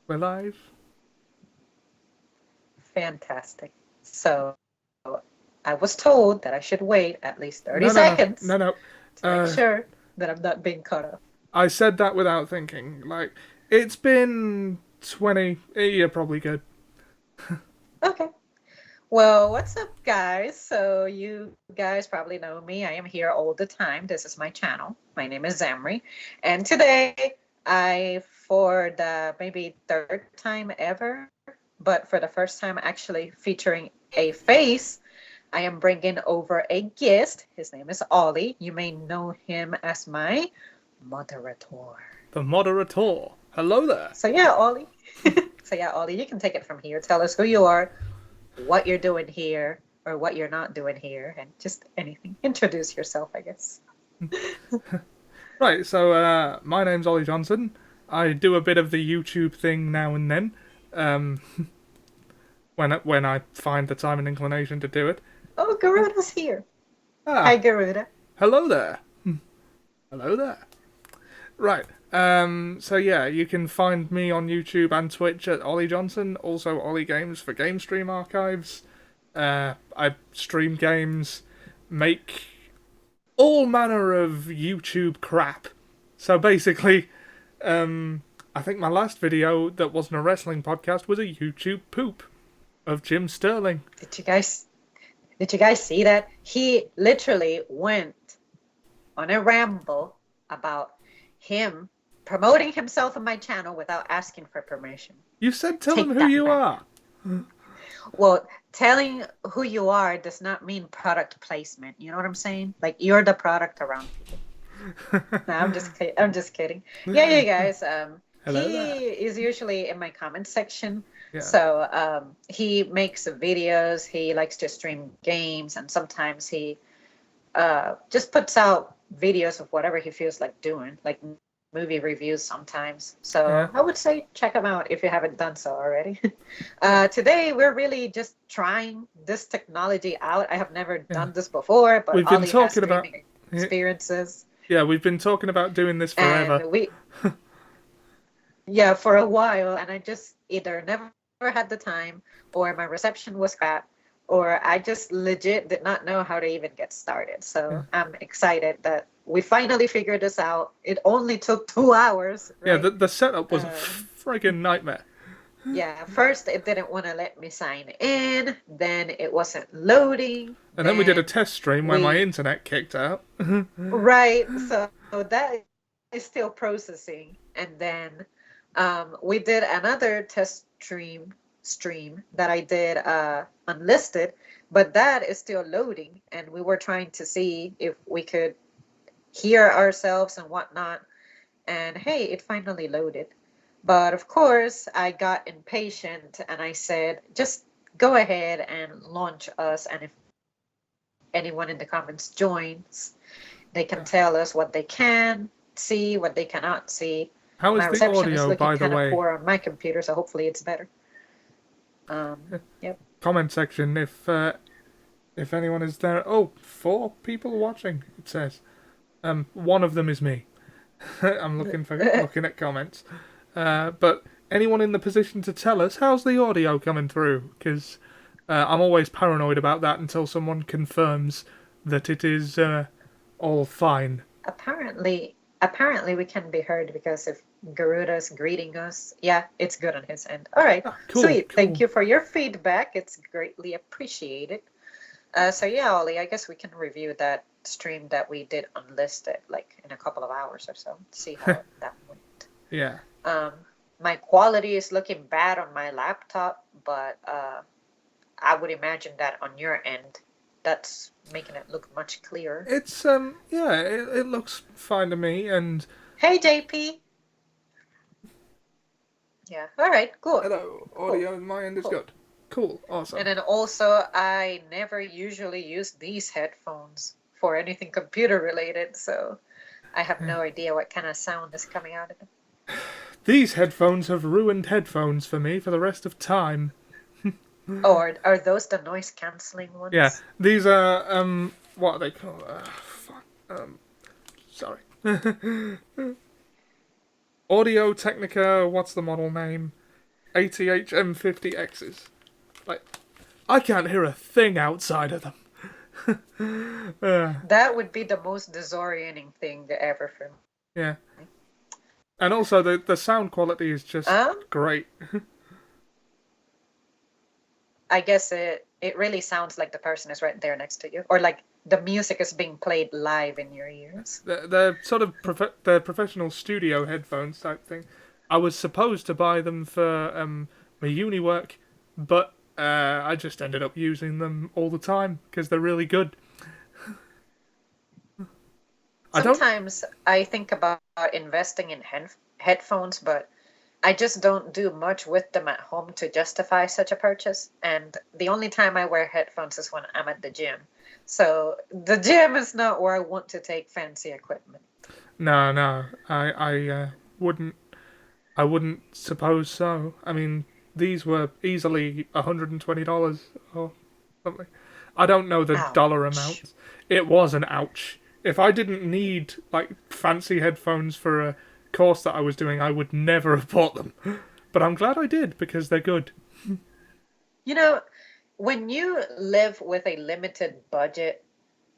We're live. Fantastic. So I was told that I should wait at least 30 No, no, no, no, seconds no. to make Uh, sure that I'm not being cut off. I said that without thinking. Like, it's been 20. You're probably good. Okay. Well, what's up, guys? So you guys probably know me. I am here all the time. This is my channel. My name is Zamri. And today for the maybe third time ever, but for the first time actually featuring a face, I am bringing over a guest. His name is Ollie. You may know him as my moderator. The moderator. Hello there. So yeah, Ollie. Ollie, you can take it from here. Tell us who you are, what you're doing here, or what you're not doing here, and just anything. Introduce yourself, I guess. Right, so my name's Ollie Johnson. I do a bit of the YouTube thing now and then, um, when I find the time and inclination to do it. Oh, Garuda's here. Hi, Ah, Garuda. hello there. Hello there. Right. So yeah, you can find me on YouTube and Twitch at Ollie Johnson. Also Ollie Games for Game Stream Archives. I stream games, make all manner of YouTube crap. So basically, I think my last video that wasn't a wrestling podcast was a YouTube poop of Jim Sterling. Did you guys did you guys see that? He literally went on a ramble about him promoting himself on my channel without asking for permission. You said tell him Take who that you back. are. Well, telling who you are does not mean product placement. You know what I'm saying? Like you're the product around people. No, I'm just kidding. Yeah, you guys. Hello He there. is usually in my comment section. Yeah. So he makes videos. He likes to stream games, and sometimes he just puts out videos of whatever he feels like doing, like movie reviews sometimes. Yeah. So I would say check him out if you haven't done so already. Today we're really just trying this technology out. I have never Yeah. done this before, but We've been Ollie has talking about. streaming experiences, Yeah, we've been talking about doing this forever. and yeah, for a while, and I just either never had the time, or my reception was crap, or I just legit did not know how to even get started. Yeah, So I'm excited that we finally figured this out. It only took 2 hours, yeah, right? the setup was a Um, friggin' nightmare. yeah, first it didn't want to let me sign in, then it wasn't loading, And then we did a then test stream where my we, internet kicked out. right, so that is still processing. And then we did another test stream that I did unlisted, but that is still loading, and we were trying to see if we could hear ourselves and whatnot. And hey, it finally loaded. But of course, I got impatient and I said, just go ahead and launch us. And if anyone in the comments joins, they can tell us what they can see, what they cannot see. How My is the reception is audio, looking by the kind of way? poor on my computer, so hopefully it's better. Yep. Comment section if anyone is there. Oh, 4 people watching. It says. One of them is me. I'm looking at comments. But anyone in the position to tell us how's the audio coming through? Because I'm always paranoid about that until someone confirms that it is all fine. Apparently we can be heard because if Garuda's greeting us, yeah, it's good on his end. All right, Ah, cool, sweet. Thank cool. you for your feedback. It's greatly appreciated. So yeah, Ollie, I guess we can review that stream that we did unlisted, like in a couple of hours or so. See how that went. Yeah. Um, my quality is looking bad on my laptop, but I would imagine that on your end, that's making it look much clearer. It's yeah, it looks fine to me. And Hey, JP. Yeah. All right. Cool. hello, Cool. audio on my end is Cool. good. Cool, And awesome. then also, I never usually use these headphones for anything computer related, so I have Yeah. no idea what kind of sound is coming out of them. These headphones have ruined headphones for me for the rest of time. Oh, are those the noise canceling Yeah, ones? these are what are they called? Fuck. Sorry. Audio Technica. What's the model name? ATH M50Xs. Like, I can't hear a thing outside of them. That would be the most disorienting thing ever for Yeah. me. And also, the sound quality is just Um, great. I guess it really sounds like the person is right there next to you, or like the music is being played live in your ears. They're sort of they're professional studio headphones type thing. I was supposed to buy them for my uni work, but I just ended up using them all the time because they're really good. I don't. Sometimes I think about investing in headphones, but I just don't do much with them at home to justify such a purchase. And the only time I wear headphones is when I'm at the gym. So the gym is not where I want to take fancy equipment. No, no, wouldn't. I wouldn't suppose so. I mean, these were easily $120 or something. I don't know the dollar Ouch. amount. It was an ouch. If I didn't need like fancy headphones for a course that I was doing, I would never have bought them. But I'm glad I did because they're good. You know, when you live with a limited budget,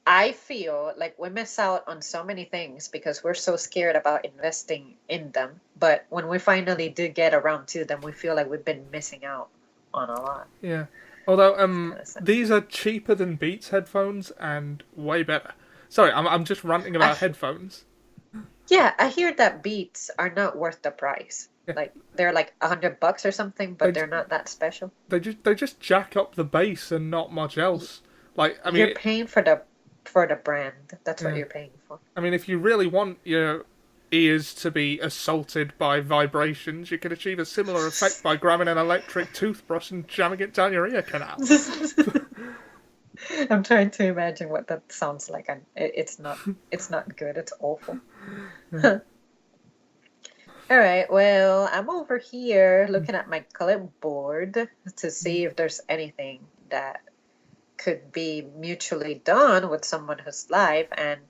I feel like we miss out on so many things because we're so scared about investing in them. But when we finally do get around to them, we feel like we've been missing out on a lot. Yeah. Although It's kind of sad. these are cheaper than Beats headphones and way better. Sorry, I'm just ranting I, about headphones. yeah, I hear that Beats are not worth the price. Yeah. Like they're like $100 or something, They but they're not that special. they just jack up the bass and not much else. Like I You're mean, paying for the brand. That's what yeah. you're paying for. I mean, if you really want your ears to be assaulted by vibrations, you can achieve a similar effect by grabbing an electric toothbrush and jamming it down your ear canal. I'm trying to imagine what that sounds like, and it's not. It's not good. It's awful. All right. Well, I'm over here looking at my clipboard to see if there's anything that could be mutually done with someone who's live, and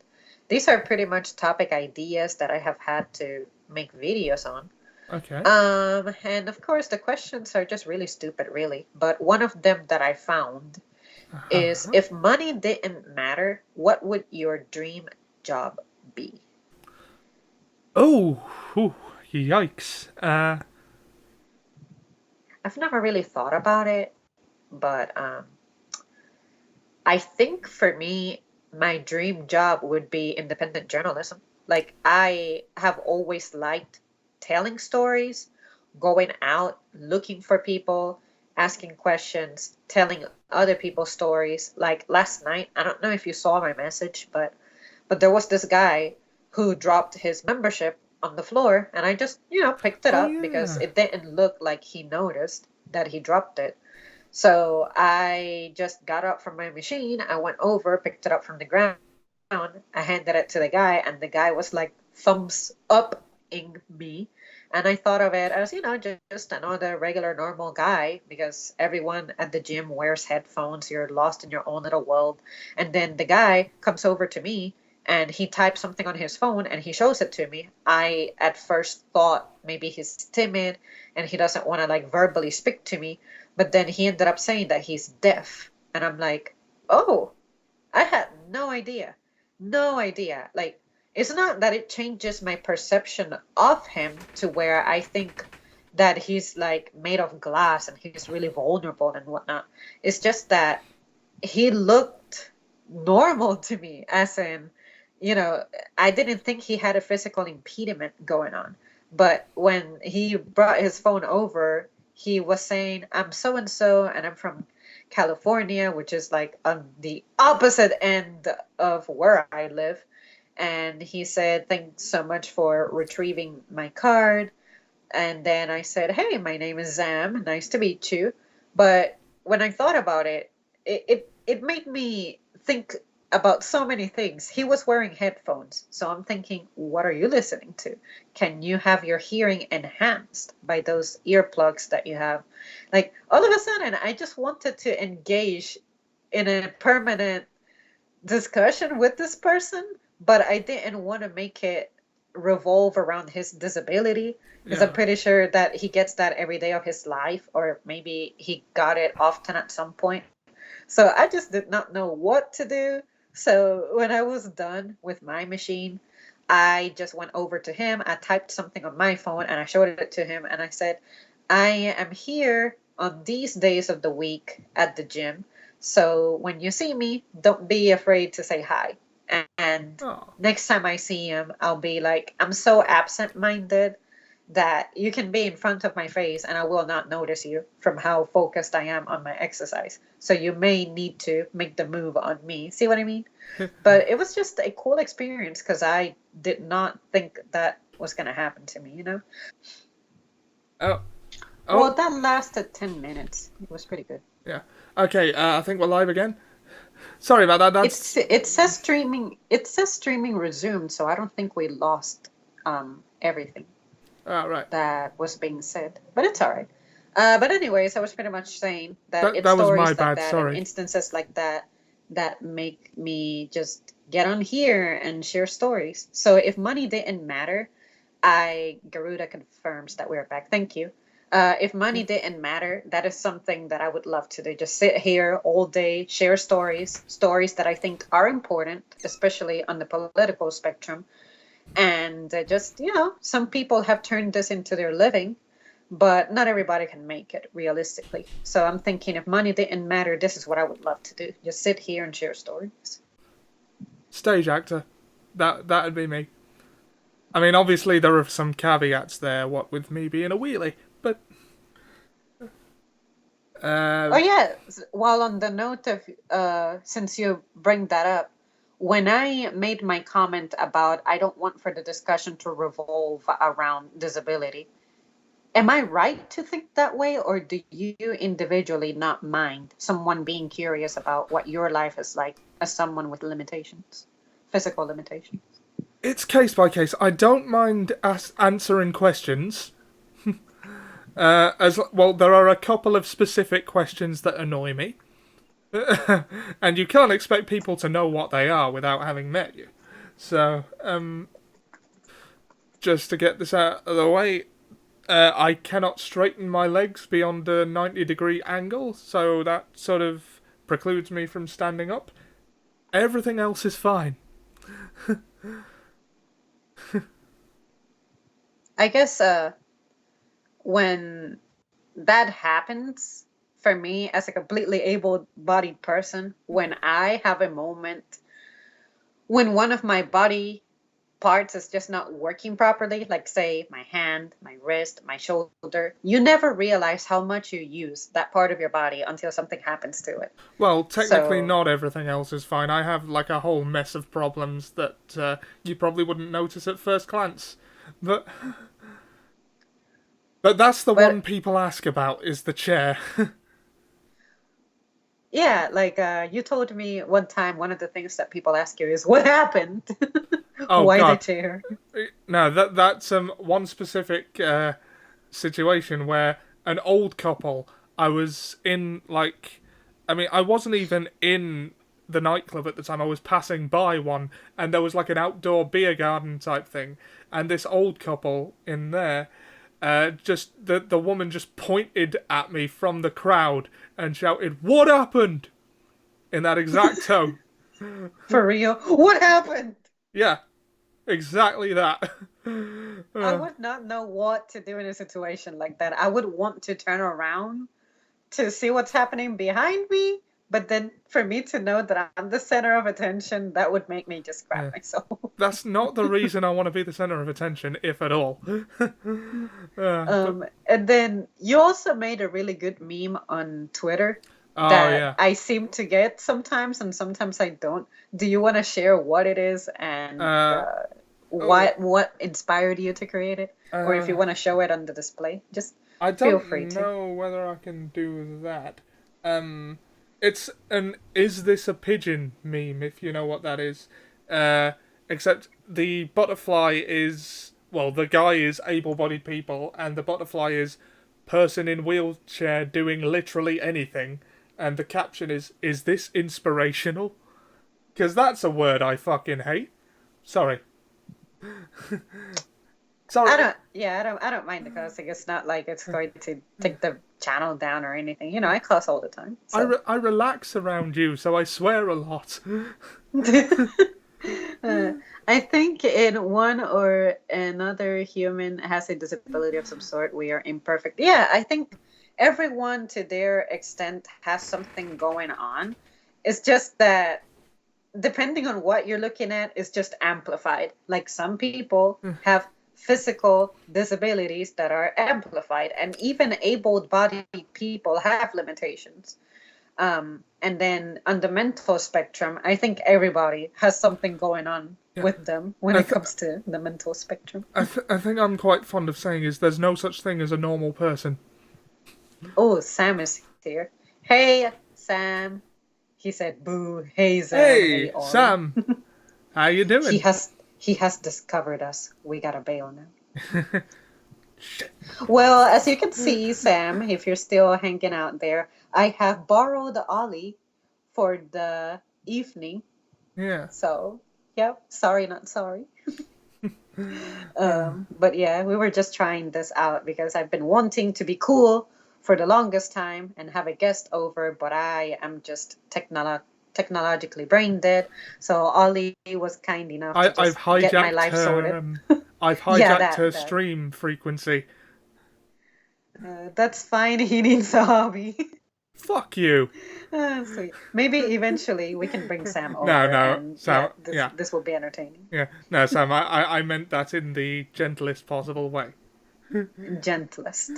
these are pretty much topic ideas that I have had to make videos on. Okay. And of course, the questions are just really stupid, really. But one of them that I found is, Uh-huh. if money didn't matter, what would your dream job be? Oh, whew, yikes. I've never really thought about it, but I think for me, my dream job would be independent journalism. Like, I have always liked telling stories, going out, looking for people, asking questions, telling other people's stories. Like last night, I don't know if you saw my message, but there was this guy who dropped his membership on the floor, and I just, picked it Oh up because yeah. it didn't look like he noticed that he dropped it. So I just got up from my machine. I went over, picked it up from the ground. I handed it to the guy, and the guy was like thumbs up in me. And I thought of it as, just another regular, normal guy because everyone at the gym wears headphones. You're lost in your own little world. And then the guy comes over to me and he types something on his phone and he shows it to me. I at first thought maybe he's timid and he doesn't want to like verbally speak to me. But then he ended up saying that he's deaf. And I'm like, oh, I had no idea. No idea. Like, it's not that it changes my perception of him to where I think that he's like made of glass and he's really vulnerable and whatnot. It's just that he looked normal to me, as in, you know, I didn't think he had a physical impediment going on. But when he brought his phone over, he was saying, I'm so and so, and I'm from California, which is like on the opposite end of where I live. And he said, thanks so much for retrieving my card. And then I said, hey, my name is Zam. Nice to meet you. But when I thought about it, it made me think about so many things. He was wearing headphones. So I'm thinking, what are you listening to? Can you have your hearing enhanced by those earplugs that you have? Like, all of a sudden, I just wanted to engage in a permanent discussion with this person, but I didn't want to make it revolve around his disability, because I'm Yeah. pretty sure that he gets that every day of his life, or maybe he got it often at some point. So I just did not know what to do. So when I was done with my machine, I just went over to him. I typed something on my phone and I showed it to him and I said, I am here on these days of the week at the gym. So when you see me, don't be afraid to say hi. And Oh. next time I see him, I'll be like, I'm so absent minded that you can be in front of my face and I will not notice you from how focused I am on my exercise. So you may need to make the move on me. See what I mean? But it was just a cool experience because I did not think that was going to happen to me, you know? Oh. Well, Oh. that lasted 10 minutes. It was pretty good. Yeah. Okay. I think we're live again. Sorry about that. That's. It says streaming resumed, so I don't think we lost everything Right. that was being said, but it's all right. But anyways, I was pretty much saying that That it's that was my stories like bad. that and Sorry. instances like that that make me just get on here and share stories. So if money didn't matter, Garuda confirms that we're back. Thank you. If money didn't matter, that is something that I would love to do. Just sit here all day, share stories that I think are important, especially on the political spectrum. And just, some people have turned this into their living, but not everybody can make it realistically. So I'm thinking if money didn't matter, this is what I would love to do. Just sit here and share stories. Stage actor. That'd be me. I mean, obviously there are some caveats there. What with me being a wheelie, but Oh uh, yeah, while on the note of since you bring that up, when I made my comment about I don't want for the discussion to revolve around disability, am I right to think that way, or do you individually not mind someone being curious about what your life is like as someone with limitations, physical limitations? it's case by case. I don't mind answering questions. As well, there are a couple of specific questions that annoy me, and you can't expect people to know what they are without having met you. So, just to get this out of the way, I cannot straighten my legs beyond a 90-degree angle, so that sort of precludes me from standing up. Everything else is fine. I guess when that happens for me as a completely able-bodied person, when I have a moment when one of my body parts is just not working properly, like say my hand, my wrist, my shoulder, you never realize how much you use that part of your body until something happens to it. Well, technically, So, not everything else is fine. I have like a whole mess of problems that you probably wouldn't notice at first glance, but that's the one but people ask about is the chair. yeah, like you told me one time, one of the things that people ask you is, what happened? Oh Why the God, chair? no, that's one specific situation where an old couple. I was in like, I mean, I wasn't even in the nightclub at the time. I was passing by one, and there was like an outdoor beer garden type thing, and this old couple in there. Just the woman just pointed at me from the crowd and shouted, "What happened?" in that exact tone. For real? What happened? Yeah, exactly that. I Uh, would not know what to do in a situation like that. I would want to turn around to see what's happening behind me, but then for me to know that I'm the center of attention, that would make me just crap myself. that's not the reason I want to be the center of attention, if at all. But And then you also made a really good meme on Twitter oh that yeah, I seem to get sometimes, and sometimes I don't. Do you want to share what it is and uh, oh, what inspired you to create it, or if you uh, want to show it on the display, just I feel free don't to. know whether I can do that. It's an "is this a pigeon" meme, if you know what that is. Uh, Except the butterfly is, well, the guy is able-bodied people, and the butterfly is person in wheelchair doing literally anything, and the caption is this inspirational? Because that's a word I fucking hate. Sorry. Sorry, I don't mind the cussing. It's not like it's going to take the channel down or anything. You know, I cuss all the time. So I relax around you, so I swear a lot. Uh, I think in one or another human has a disability of some sort. We are imperfect. Yeah, I think everyone to their extent has something going on. It's just that depending on what you're looking at, it's just amplified. Like some people have physical disabilities that are amplified, and even able-bodied people have limitations. And then on the mental spectrum, I think everybody has something going on Yeah, with them when I, it th- comes to the mental spectrum. I think I'm quite fond of saying is there's no such thing as a normal person. Oh, Sam is here. Hey, Sam. He said, "Boo." Hey, Sam. Hey, Hey, Ollie. Sam, how you He doing? has he has discovered us. We gotta bail now. Shit. Well, as you can see, Sam, if you're still hanging out there, I have borrowed Ollie for the evening. Yeah. So, yep, sorry, not sorry. But yeah, we were just trying this out because I've been wanting to be cool for the longest time and have a guest over, but I am just technologically brain dead. So Ollie was kind enough to I've just get my hijacked life her. sorted. I've Yeah, hijacked her that. stream frequency. That's fine. He needs a hobby. Fuck you. Sweet. Maybe eventually we can bring Sam No, over, no, and yeah, Sam. this Yeah, this will be entertaining. yeah. No, Sam. I meant that in the gentlest possible way. Gentlest,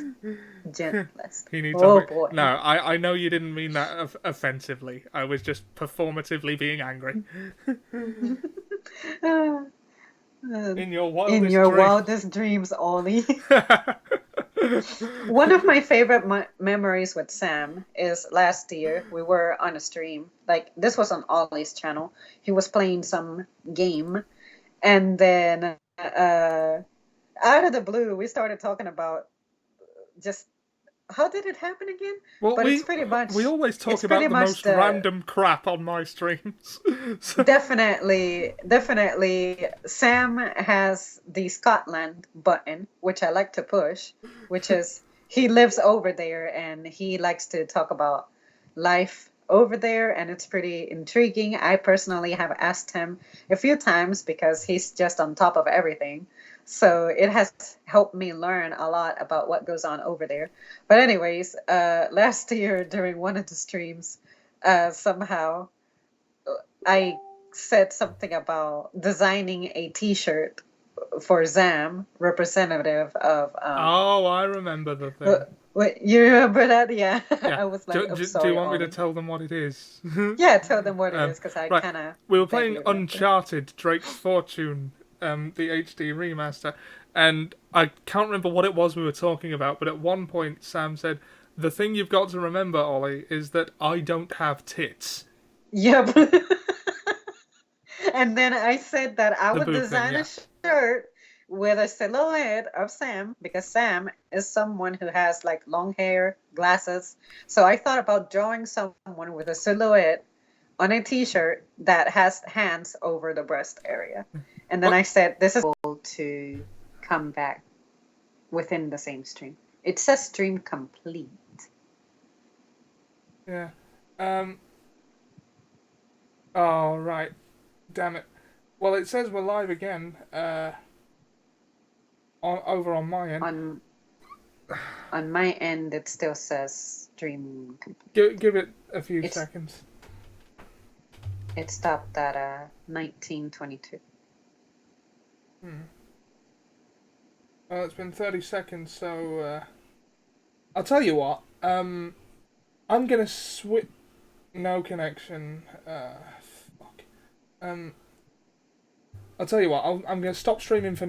gentlest. He needs a Oh hobby. No, boy. I know you didn't mean that offensively. I was just performatively being angry. Uh, In your in wildest your dreams. wildest dreams, Ollie. One of my favorite memories with Sam is last year we were on a stream. Like this was on Ollie's channel. He was playing some game, and then out of the blue, we started talking about just how did it happen again? Well, But we always talk it's pretty about the much most the random crap on my streams. So, definitely Sam has the Scotland button, which I like to push, which is he lives over there and he likes to talk about life over there, and it's pretty intriguing. I personally have asked him a few times because he's just on top of everything. So it has helped me learn a lot about what goes on over there. But anyways, last year during one of the streams, somehow I said something about designing a T-shirt for Zam, representative of oh, I remember the thing. Wait, you remember that? Yeah, Yeah. I was like, I'm Do you sorry, want me to Ollie. tell them what it is? Yeah, tell them what it is because I Right. kind of We were playing vaguely remember. Uncharted Drake's Fortune, the HD remaster, and I can't remember what it was we were talking about, but at one point Sam said, "The thing you've got to remember, Ollie, is that I don't have tits." Yep. And then I said that I The would boob thing, design a yeah. shirt with a silhouette of Sam because Sam is someone who has like long hair, glasses. So I thought about drawing someone with a silhouette on a t-shirt that has hands over the breast area. And then What? I said this is able to come back within the same stream. It says stream complete. Yeah. Um. Oh right. Damn it. Well, it says we're live again. Over on my end. On on my end it still says stream complete. Give it a few It's seconds. it stopped at 1922. Well, it's been 30 seconds, so I'll tell you what. I'm gonna switch. No connection. Fuck. Um, I'll tell you what. I'm gonna stop streaming for now.